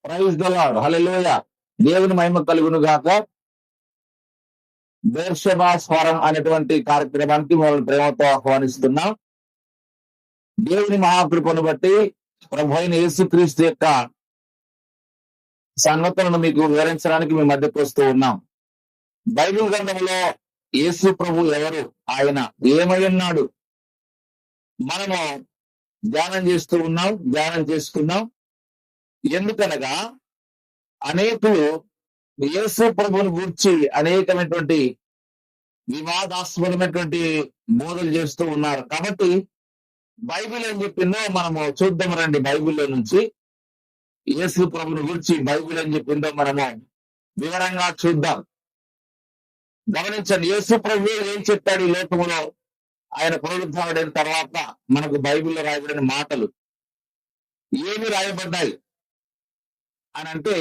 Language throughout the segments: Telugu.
ప్రైజ్ ద లార్డ్, హల్లెలూయా. దేవుని మహిమ కలుగును గాక. బెర్షెబా స్వరం అనేటువంటి కార్యక్రమానికి మిమ్మల్ని ప్రేమతో ఆహ్వానిస్తున్నాం. దేవుని మహాకృపను బట్టి ప్రభు అయిన యేసుక్రీస్తు యొక్క సంగతులను మీకు వివరించడానికి మీ మధ్యకు వస్తూ ఉన్నాం. బైబిల్ గ్రంథంలో యేసు ప్రభు ఎవరు, ఆయన ఏమై ఉన్నాడు, మనము ధ్యానం చేసుకున్నాం. ఎందుకనగా అనేకులు యేసు ప్రభువుని గురించి అనేకమైనటువంటి వివాదాస్పదమైనటువంటి బోధలు చేస్తూ ఉన్నారు. కాబట్టి బైబిల్ ఏం చెప్పిందో మనము చూద్దాం రండి. బైబిల్లో నుంచి యేసు ప్రభుని గురించి బైబిల్ ఏం చెప్పిందో మనము వివరంగా చూద్దాం. గమనించండి, యేసు ప్రభు ఏం చెప్పాడు ఈ లోకములో ఆయన పునరుద్ధరణైన తర్వాత మనకు బైబిల్లో రాయబడిన మాటలు ఏమి రాయబడ్డాయి అని అంటే,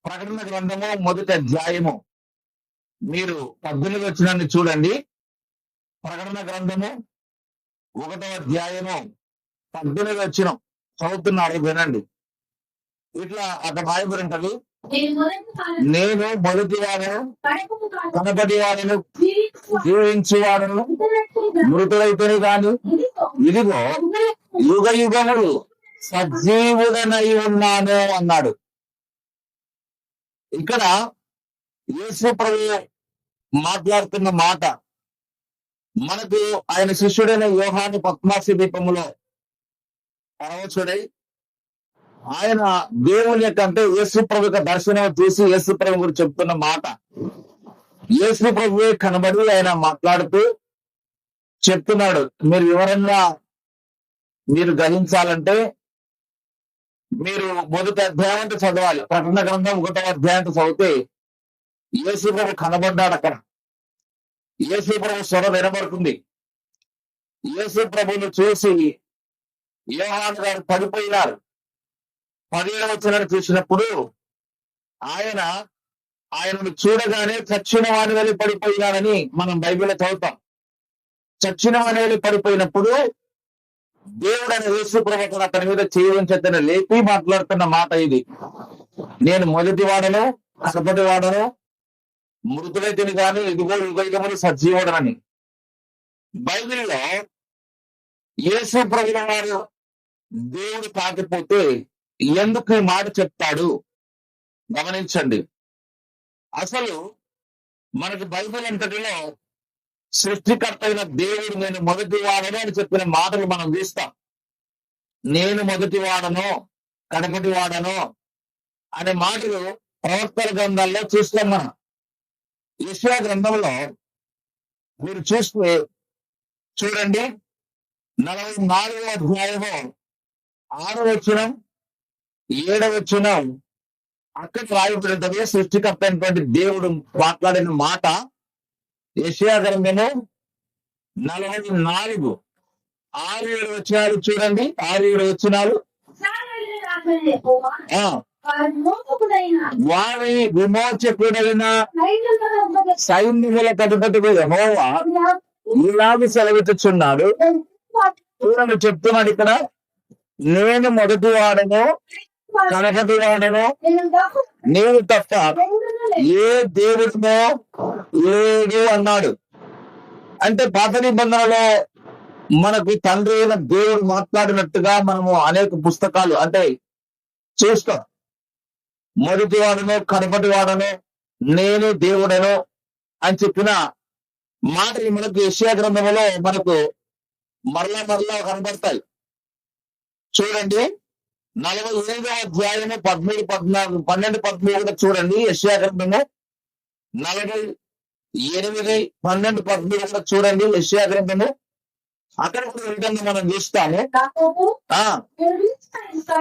ప్రకటన గ్రంథము 1వ అధ్యాయము మీరు 18 వచనాన్ని చూడండి. ప్రకటన గ్రంథము 1వ అధ్యాయము 18 వచనం చదువుతున్నాడు, వినండి. ఇట్లా అక్కడ రాయబడి ఉంటది, నేను మొదటి వాడను, కనపటి వాడను, జీవించు వాడను, మృతుడైతేనే కాని ఇదిగో యుగ యుగములు సజీవుడనై ఉన్నాను అన్నాడు. ఇక్కడ యేసు ప్రభువు మాట్లాడుతున్న మాట మనకు ఆయన శిష్యుడైన యోహాను పద్మాసి దీపములో పరవశుడై ఆయన దేవుని యొక్క అంటే యేసు ప్రభు యొక్క దర్శనం చూసి యేసు ప్రభు గురించి చెప్తున్న మాట యేసు ప్రభువే కనబడి ఆయన మాట్లాడుతూ చెప్తున్నాడు. మీరు వివరంగా మీరు గ్రహించాలంటే మీరు 1వ అధ్యాయం చదవాలి. ప్రకటన గ్రంథం 1వ అధ్యాయం చదివితే యేసు ప్రభు కనబడ్డాడు. అక్కడ యేసు ప్రభు స్వరం వినబడుతుంది. యేసు ప్రభువును చూసి యోహాను గారు పడిపోయినారు. 17వ వచనాన్ని చూసినప్పుడు ఆయనను చూడగానే చచ్చిన వాని వలె పడిపోయినాడని మనం బైబిల్లో చదువుతాం. చచ్చిన వాని వలె పడిపోయినప్పుడు దేవుడు అనే యేసు ప్రభు అతని మీద చేయని లేపి మాట్లాడుతున్న మాట ఇది, నేను మొదటి వాడను, కడపటి వాడను, మృతుడైతేని కానీ ఇదిగో యుగయుగములు సజీవుడనని. బైబిల్లో యేసు ప్రభువు వారు దేవుడు కాకపోతే ఎందుకు ఈ మాట చెప్తాడు గమనించండి. అసలు మనకి బైబిల్ అంతటిలో సృష్టికర్త అయిన దేవుడు నేను మొదటి వాడను అని చెప్పిన మాటలు మనం చూస్తాం. నేను మొదటి వాడను, కడపటి వాడను అనే మాటలు ప్రవక్తల గ్రంథాల్లో చూస్తాం. మనం యెషయా గ్రంథంలో మీరు చూస్తే చూడండి, 44వ అధ్యాయము 6వ వచనం 7వ వచనం అక్కడ రాయబడినదే సృష్టికర్త అయినటువంటి దేవుడు మాట్లాడిన మాట. యెషయా గ్రంథము 44 6-7 వచనాలు చూడండి. 6-7 వచనాలు, వారి విమోచకుడైన సైన్యముల అధిపతిగా యెహోవా ఇలాగ సెలవిస్తున్నాడు. చూడండి, చెప్తున్నాడు ఇక్కడ, నేను మొదటి వాడను, కనపటి వాడను, నేను తప్ప ఏ దేవుడినో లేడు అన్నాడు. అంటే పాత నిబంధనలో మనకు తండ్రి అయిన దేవుడు మాట్లాడినట్టుగా మనము అనేక పుస్తకాలు అంటే చూస్తాం. మొదటి వాడను, కనపటి వాడను, నేను దేవుడను అని చెప్పిన మాటలు మనకు యెషయా గ్రంథంలో మనకు మరలా కనబడతాయి. చూడండి, 47వ అధ్యాయము 12, 13 చూడండి. యెషయా గ్రంథము 48, 12, 13 చూడండి. యెషయా గ్రంథము అక్కడ కూడా విధంగా మనం చూస్తాము.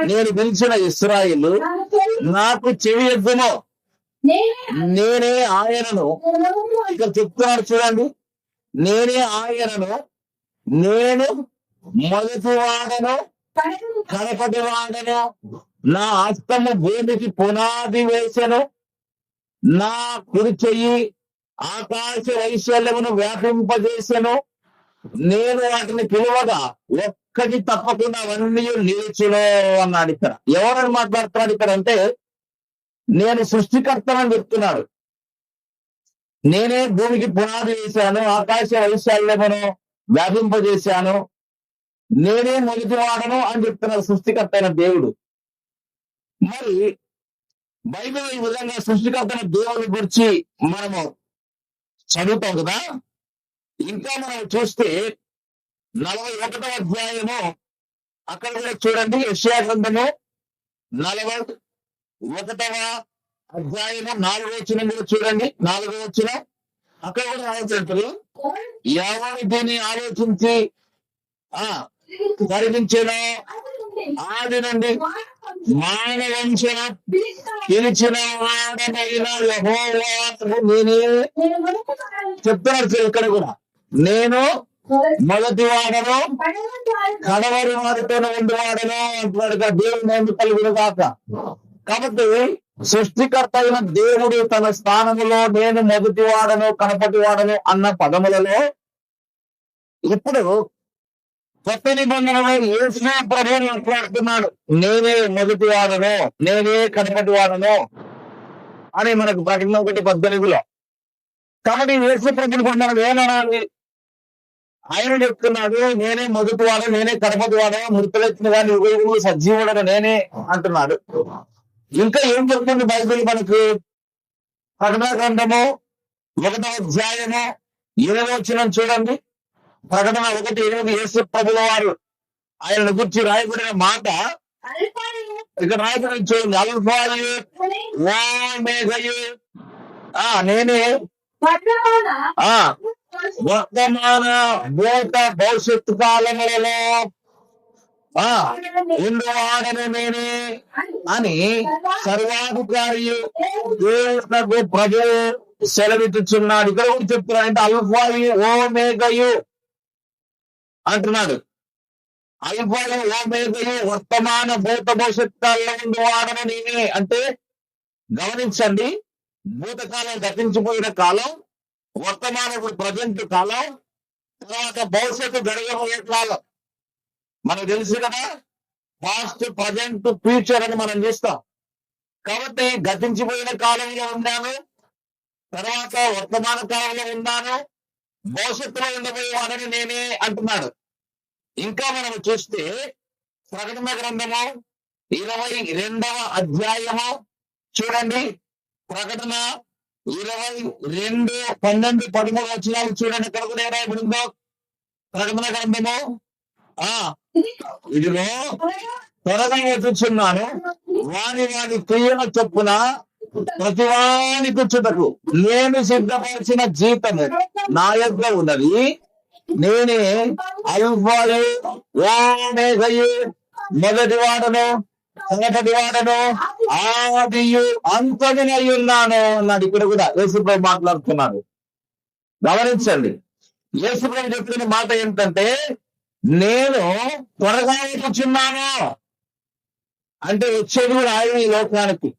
నేను పిలిచిన ఇశ్రాయేలు నాకు చెవి ఎద్దును, నేనే ఆయనను. ఇక్కడ చెప్తున్నాడు చూడండి, నేనే ఆయనను, నేను మొదటి వాడను, కనపటి వాడను, నా హస్తము భూమికి పునాది వేసెను, నా కుడి చెయ్యి ఆకాశ వైశాల్యమును వ్యాపింపజేసెను, నేను వాటిని పిలువగా ఒక్కటి తప్పకుండా అవన్నీ నిలిచును అన్నాడు. ఇక్కడ ఎవరని మాట్లాడుతున్నాడు ఇక్కడ అంటే, నేను సృష్టికర్తనని చెప్తున్నాడు. నేనే భూమికి పునాది వేశాను, ఆకాశ వైశాల్యమును వ్యాపింపజేశాను, నేనే మొదటి వాడను అని చెప్తున్నాడు సృష్టికర్త అయిన దేవుడు. మరి బైబిల్ ఈ విధంగా సృష్టికర్త అయిన దేవుని గురించి మనము చదువుతాం కదా. ఇంకా మనం చూస్తే 41వ అధ్యాయము, అక్కడ కూడా చూడండి, యెషయా గ్రంథము 41వ అధ్యాయము 4వ వచనం కూడా చూడండి. 4వ వచనం అక్కడ కూడా రాయించారు, ఎవరు దీన్ని ఆలోచించి కలిగించేనో ఆది నుండి మానవంశన పిలిచిన వాడనైన యెహోవాను నేనే చెప్తున్నారు. ఇక్కడ కూడా నేను మొదటి వాడను కడవరి వారితో ఉండేవాడను అంటున్నాడు. దేవుని ఎందుకు కలుగును కాక. కాబట్టి సృష్టికర్త అయిన దేవుడు తన స్థానములో నేను మొదటి వాడను కనపటి వాడను అన్న పదములలో ఇప్పుడు కొత్త నిబంధనలో యేసు ప్రభువు మాట్లాడుతున్నాడు, నేనే మొదటి వాడను, నేనే కనపటి వాడను అని మనకు ప్రకటన 1:18. కాబట్టి యేసు ప్రభువుని మనం ఏమనాలి? ఆయన చెప్తున్నాడు, నేనే మొదటి వాడు, నేనే కనపటి వాడు, మృతులెత్తిన కానీ యుగయుగములు సజీవుడను నేనే అంటున్నాడు. ఇంకా ఏం చెప్తుంది బైబిల్ మనకు? ప్రకటన గ్రంథము 1వ అధ్యాయము 20వ వచనం చూడండి. ప్రకటన 1:8 యేసు ప్రభుల వారు ఆయన గురించి రాయబడిన మాట ఇక్కడ రాయబడి చూడండి. అల్ఫాయు ఓమెగయు, నేనే వర్తమాన భూత భవిష్యత్తు కాలములలో ఉండవాడను నేనే అని సర్వాధికారి దేవుడు ప్రభువు సెలవిస్తున్నాడు. ఇక్కడ కూడా చెప్తున్నాడు. అంటే అల్ఫాయు ఓమెగయు అంటున్నాడు. అల్ఫాయు ఓమెగయు వర్తమాన భూత భవిష్యత్తు కాలంలో ఉండవాడను నేనే అంటే గమనించండి, భూతకాలం గతించిపోయిన కాలం, వర్తమాన ప్రజెంట్ కాలం, తర్వాత భవిష్యత్తు జరగబోయే కాలం. మనకు తెలుసు కదా, పాస్ట్ ప్రజెంట్ ఫ్యూచర్ అని మనం చూస్తాం. కాబట్టి గతించిపోయిన కాలంలో ఉన్నాను, తర్వాత వర్తమాన కాలంలో ఉన్నాను, భవిష్యత్తులో ఉండబోయేవాడని నేనే అంటున్నాడు. ఇంకా మనం చూస్తే ప్రకటన గ్రంథము 22వ అధ్యాయము చూడండి. ప్రకటన 22, 12, 13 వచనాలు చూడండి. ఇక్కడ కూడా ఏరాయబడిందో ప్రకటన గ్రంథము, ఇదిగో త్వరగా ఎదుర్చున్నాను, వాని క్రియల చొప్పున ప్రతివానికి చుటకు నేను సిద్ధపరిచిన జీతము నా యొద్ద ఉన్నది. నేనే అల్ఫాయు ఓమెగయు మొదటి వాడను కనపటి వాడను ఆదియు అంతటినై ఉన్నాను అన్నాడు. ఇక్కడ కూడా యేసుప్రభు మాట్లాడుతున్నాడు. గమనించండి, యేసుప్రభు చెప్తున్న మాట ఏంటంటే, నేను త్వరగా వచ్చున్నాను అంటే వచ్చేది కూడా ఆయన ఈ లోకానికి.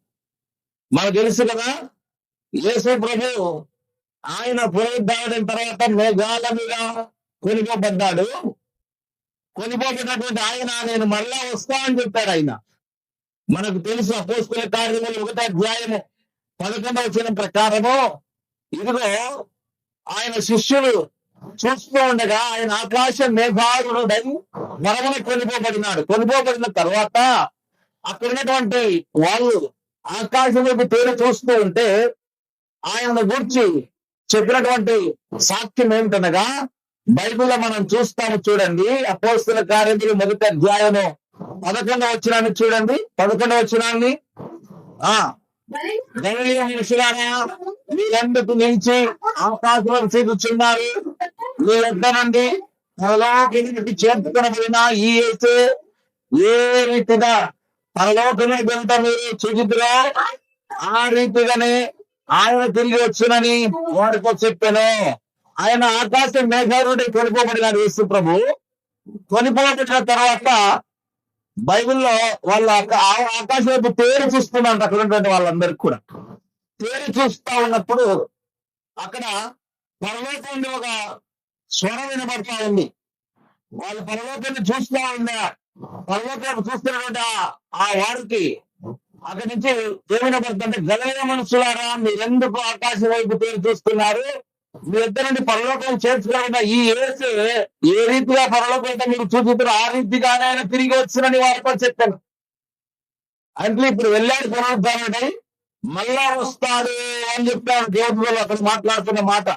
మనకు తెలుసు కదా, యేసు ప్రభు ఆయన పునరుద్ధరణ తర్వాత మేఘాల మీద కొనిపోబడ్డాడు. కొనిపోబడినటువంటి ఆయన నేను మళ్ళా వస్తా అని చెప్పాడు. ఆయన మనకు తెలుసు. అపోస్తలుల కార్యములు 1వ అధ్యాయము 11వ వచనం ప్రకారము, ఇదిగో ఆయన శిష్యులు చూస్తూ ఉండగా ఆయన ఆకాశ మేఘారుడై మరమున కొనిపోబడినాడు. కొనిపోబడిన తర్వాత అక్కడ ఉన్నటువంటి వాళ్ళు ఆకాశం వైపు తేలి చూస్తూ ఉంటే ఆయన గురించి చెప్పినటువంటి సాక్ష్యం ఏమిటనగా, బైబిల్లో మనం చూస్తాము చూడండి. అపోస్తలుల కార్యములు 1వ అధ్యాయము 11వ వచనాన్ని చూడండి. 11వ వచనాన్ని, మనుషులారా మీరందరూ నిలిచి ఆకాశంలో చూస్తున్నారు, మీ వద్ద నుండి పరలోకానికి చేర్చుకునబడిన ఈ యేసు ఏ రీతిగా పరలోకమే వెంట మీరు చూచితులో ఆ రీతిగానే ఆయన తిరిగి వచ్చునని వారితో చెప్పాను. ఆయన ఆకాశ మేఘారుడి కొనిపోబడినాడు యేసు ప్రభు. కొనిపోబడిన తర్వాత బైబిల్లో వాళ్ళ ఆకాశం వైపు తేరి చూస్తున్నారు. అక్కడ ఉన్నటువంటి వాళ్ళందరికీ కూడా తేరి చూస్తా ఉన్నప్పుడు అక్కడ పరలోకం నుండి ఒక స్వరం వినబడతా ఉంది. వాళ్ళు పరలోకాన్ని చూస్తూ ఉన్నారు. పరలోకాన్ని చూస్తున్నటువంటి ఆ వారికి అక్కడి నుంచి దేవుని పడుతుంటే, గలైన మనుషులారా మీరెందుకు ఆకాశం వైపు పేరు చూస్తున్నారు, మీ ఇద్దరు నుండి పరలోకం చేర్చుకోకుండా ఈ యేసు ఏ రీతిగా పరలోకం అయితే మీరు చూపుతారో ఆ రీతిగానే ఆయన తిరిగి వచ్చినని వారితో చెప్పాను. అంటే ఇప్పుడు వెళ్ళాడు పునరుద్ధానుడై, మళ్ళా వస్తాడు అని చెప్పాను. దేవుడు అక్కడ మాట్లాడుతున్న మాట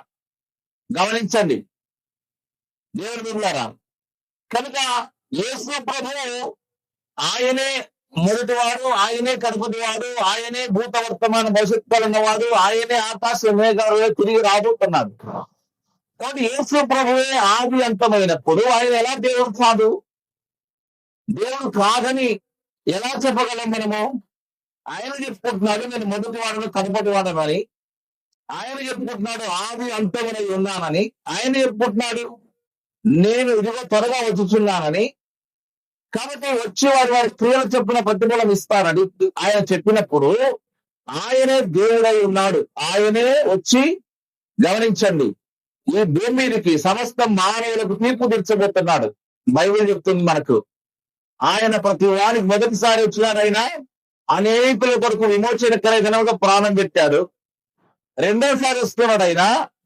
గమనించండి దేవుని బిడ్డలారా. కనుక యేసు ప్రభువు ఆయనే మొదటివాడు, ఆయనే కడపటివాడు, ఆయనే భూత వర్తమాన భవిష్యత్తు ఉన్నవాడు, ఆయనే ఆకాశ మేఘాలలో తిరిగి రాబోతున్నాడు. కాబట్టి యేసు ప్రభువే ఆది అంతమైనప్పుడు ఆయన ఎలా దేవుడు కాదు? దేవుడు కాదని ఎలా చెప్పగలం మనము? ఆయన చెప్పుకుంటున్నాడు నేను మొదటి వాడను కడపటి వాడనని. ఆయన చెప్పుకుంటున్నాడు ఆది అంతమై ఉన్నానని. ఆయన చెప్పుకుంటున్నాడు నేను ఇదిగో త్వరగా వచ్చుచున్నానని. కాబట్టి వచ్చి వారి క్రియలు చెప్పిన ప్రతిఫలం ఇస్తారని ఆయన చెప్పినప్పుడు ఆయనే దేవుడై ఉన్నాడు. ఆయనే వచ్చి గమనించండి ఈ భూమి మీదకి సమస్త మానవులకు తీర్పు తీర్చబోతున్నాడు. బైబిల్ చెప్తుంది మనకు. ఆయన ప్రతి వారికి మొదటిసారి వచ్చినాడు. ఆయన అనేకుల కొరకు విమోచనకరంగా ప్రాణం పెట్టాడు. రెండోసారి వస్తున్నాడు. ఆయన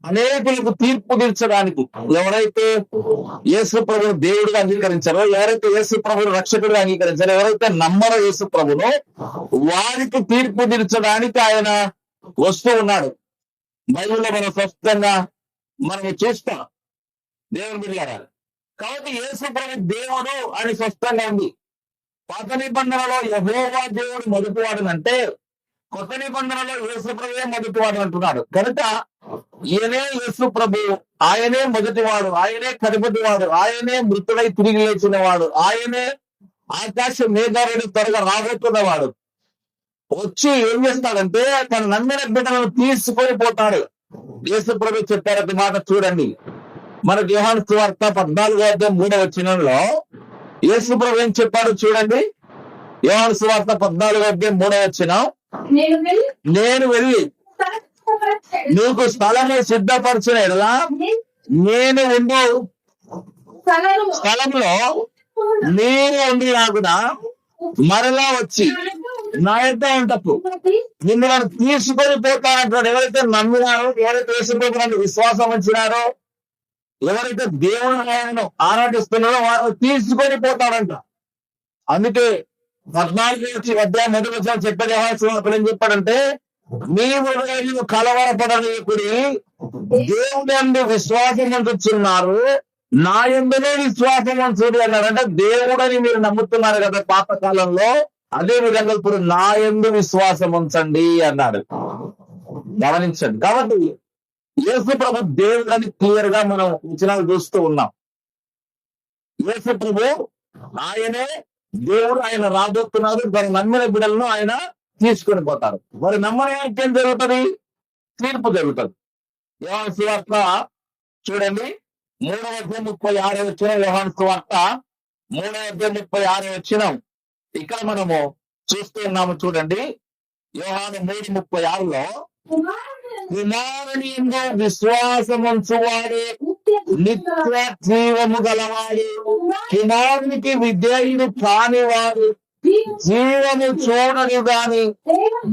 అనేకులకు తీర్పు తీర్చడానికి. ఎవరైతే యేసు ప్రభువును దేవుడిగా అంగీకరించారో, ఎవరైతే యేసు ప్రభువును రక్షకుడిగా అంగీకరించారో, ఎవరైతే నమ్మరో యేసు ప్రభువును, వారికి తీర్పు తీర్చడానికి ఆయన వస్తూ ఉన్నాడు. బైబిల్లో మనం స్పష్టంగా మనం చూస్తాం దేవుని బిడ్డలారా. కాబట్టి యేసు ప్రభు దేవుడు అని స్పష్టంగా ఉంది. పాత నిబంధనలో యెహోవా దేవుడు మొదటివాడునంటే, కొత్త నిబంధనలో యేసు ప్రభువే మొదటివాడు అంటున్నాడు. కనుక ఈయనే యేసు ప్రభు, ఆయనే మొదటివాడు, ఆయనే కడపటివాడు, ఆయనే మృతుడై తిరిగి లేచిన వాడు, ఆయనే ఆకాశ మేఘాలను త్వరగా రాబోతున్నవాడు. వచ్చి ఏం చేస్తాడంటే తన నమ్మిన బిడ్డలను తీసుకొని పోతాడు. యేసు ప్రభు చెప్పారు మాట చూడండి. మనకు యోహాను సువార్త 14:3 యేసు ప్రభు ఏం చెప్పాడు చూడండి. యోహాను సువార్త 14:3 నేను వెళ్ళి నీకు స్థలము సిద్ధపరచిన ఎడలా నేను ఉండు స్థలంలో నేను ఉండి రాకుండా మరలా వచ్చి నా యొక్క ఉంటప్పుడు నిన్ను నన్ను తీసుకొని పోతానంటాడు. ఎవరైతే నమ్మినారో, ఎవరైతే యేసు ప్రభువును విశ్వాసం ఉంచినారో, ఎవరైతే దేవుని ఆయనను ఆరాధిస్తున్నారో వారు తీసుకొని పోతాడంట. అందుకే 14 చెప్పే ఏం చెప్పాడంటే, మీ హృదయాలు కలవరపడనీయకుడి, దేవుని యందు విశ్వాసం ఉంచుతున్నారు, నా యందునే విశ్వాసం ఉంచుడి అన్నారంటే. దేవుడని మీరు నమ్ముతున్నారు కదా పాతకాలంలో, అదే విధంగా ఇప్పుడు నా యందు విశ్వాసం ఉంచండి అన్నాడు. గమనించండి. కాబట్టి యేసు ప్రభు దేవుడు అని క్లియర్ గా మనం వచనాలు చూస్తూ ఉన్నాం. యేసు ప్రభు ఆయనే దేవుడు, ఆయన రాబోతున్నారు. మరి నమ్మిన బిడ్డలను ఆయన తీసుకొని పోతారు. మరి నమ్మని ఏం జరుగుతుంది? తీర్పు జరుగుతుంది. యోహాను సువార్త చూడండి 3:36 యోహాను సువార్త 3:36 ఇక్కడ మనము చూస్తూ ఉన్నాము చూడండి. యోహాను 3:36 కుమారుని యందు విశ్వాసముంచువాడు నిత్య జీవము గలవాడు, కుమారునికి విధేయుడు కానివాడు జీవము చూడని గాని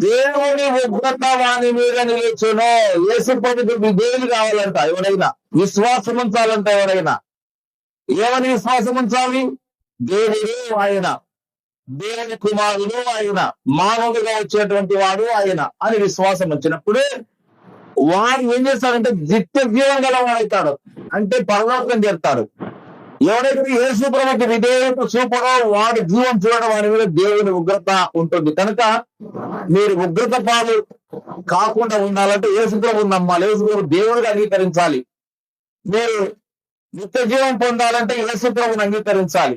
దేవుని ఉగ్రత వాని మీద నిలుచును. యేసు ప్రభువుకు విధేయులు కావాలంట ఎవరైనా, విశ్వాసం ఉంచాలంట ఎవరైనా. ఏమని విశ్వాసం ఉంచాలి? దేవుడు ఆయన, దేవుని కుమారుడు ఆయన, మానవుడిగా వచ్చేటువంటి వాడు ఆయన అని విశ్వాసం వచ్చినప్పుడు వాడు ఏం చేస్తాడంటే నిత్య జీవం గలవాడవుతాడు. అంటే పరలోకం చేస్తాడు. ఎవరైతే యేసు ప్రభువుకి విధేయత చూపడో వాడు జీవం చూడడం వారి మీద దేవుని ఉగ్రత ఉంటుంది. కనుక మీరు ఉగ్రత పాలు కాకుండా ఉండాలంటే యేసు ప్రభువుని నమ్మాలి, యేసు ప్రభు దేవుడిగా అంగీకరించాలి. మీరు నిత్య జీవం పొందాలంటే యేసు ప్రభువుని అంగీకరించాలి.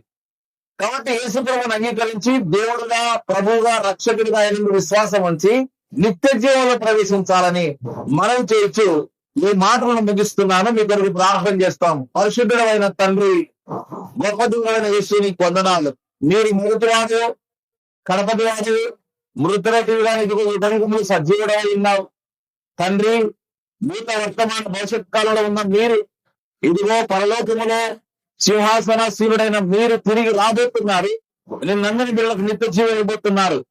కాబట్టి యేసు ప్రభువుని అంగీకరించి దేవుడుగా, ప్రభువుగా, రక్షకుడిగా ఆయన విశ్వాసం ఉంచి నిత్య జీవంలో ప్రవేశించాలని మనం చేయొచ్చు. ఈ మాటలను ముగిస్తున్నాను. మీ కొరకు ప్రార్థన చేస్తాం. పరిశుద్ధుడైన తండ్రి, గొప్ప దూరమైన యేసు నీకు వందనాలు. మీరు మృతువాడు, కడపటివాడు, మృతులకు సజీవుడై ఉన్నావు తండ్రి. భూత వర్తమాన భవిష్యత్ కాలంలో ఉన్న మీరు ఇదిగో పరలోకములో సింహాసనాసీనుడైన మీరు తిరిగి రాబోతున్నారు. నిన్నందరి బిడ్డలకు నిత్య జీవం ఇవ్వబోతున్నారు.